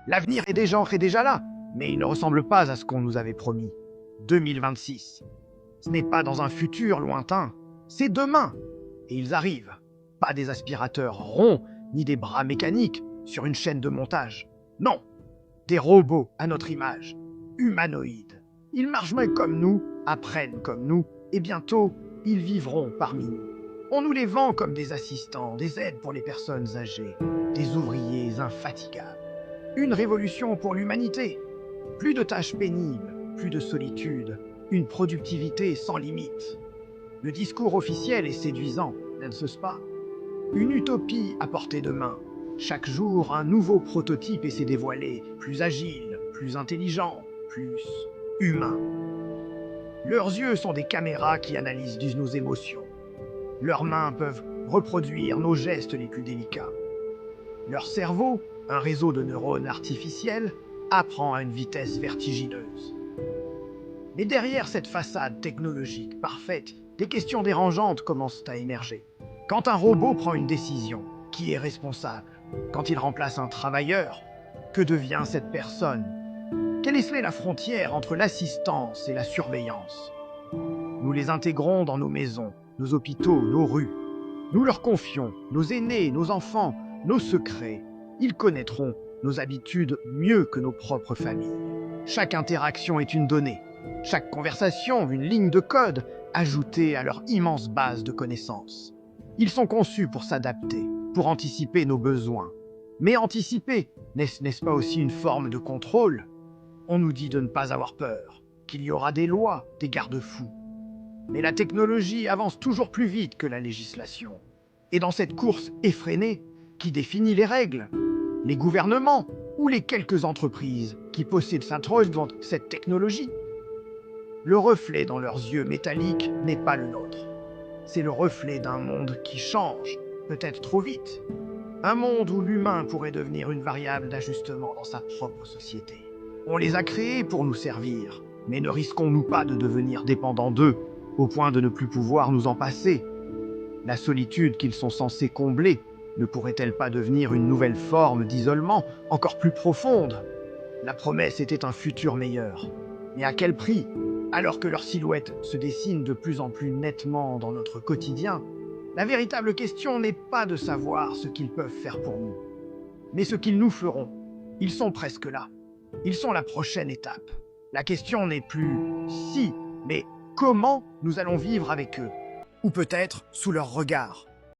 L'avenir est déjà là, mais il ne ressemble pas à ce qu'on nous avait promis. 2026. Ce n'est pas dans un futur lointain, c'est demain. Et ils arrivent. Pas des aspirateurs ronds, ni des bras mécaniques sur une chaîne de montage. Non, des robots à notre image, humanoïdes. Ils marchent même comme nous, apprennent comme nous, et bientôt, ils vivront parmi nous. On nous les vend comme des assistants, des aides pour les personnes âgées, des ouvriers infatigables. Une révolution pour l'humanité. Plus de tâches pénibles, plus de solitude, une productivité sans limite. Le discours officiel est séduisant, n'est-ce pas? Une utopie à portée de main. Chaque jour, un nouveau prototype s'est dévoilé, plus agile, plus intelligent, plus humain. Leurs yeux sont des caméras qui analysent nos émotions. Leurs mains peuvent reproduire nos gestes les plus délicats. Leur cerveau, un réseau de neurones artificiels, apprend à une vitesse vertigineuse. Mais derrière cette façade technologique parfaite, des questions dérangeantes commencent à émerger. Quand un robot prend une décision, qui est responsable? Quand il remplace un travailleur, que devient cette personne? Quelle est la frontière entre l'assistance et la surveillance? Nous les intégrons dans nos maisons, nos hôpitaux, nos rues. Nous leur confions nos aînés, nos enfants, nos secrets. Ils connaîtront nos habitudes mieux que nos propres familles. Chaque interaction est une donnée. Chaque conversation, une ligne de code ajoutée à leur immense base de connaissances. Ils sont conçus pour s'adapter, pour anticiper nos besoins. Mais anticiper, n'est-ce pas aussi une forme de contrôle? On nous dit de ne pas avoir peur, qu'il y aura des lois, des garde-fous. Mais la technologie avance toujours plus vite que la législation. Et dans cette course effrénée, qui définit les règles? Les gouvernements ou les quelques entreprises qui possèdent cette technologie? Le reflet dans leurs yeux métalliques n'est pas le nôtre. C'est le reflet d'un monde qui change, peut-être trop vite. Un monde où l'humain pourrait devenir une variable d'ajustement dans sa propre société. On les a créés pour nous servir, mais ne risquons-nous pas de devenir dépendants d'eux, au point de ne plus pouvoir nous en passer? La solitude qu'ils sont censés combler ne pourrait-elle pas devenir une nouvelle forme d'isolement encore plus profonde? La promesse était un futur meilleur. Mais à quel prix? Alors que leur silhouette se dessine de plus en plus nettement dans notre quotidien, la véritable question n'est pas de savoir ce qu'ils peuvent faire pour nous, mais ce qu'ils nous feront. Ils sont presque là. Ils sont la prochaine étape. La question n'est plus si, mais comment nous allons vivre avec eux, ou peut-être sous leur regard.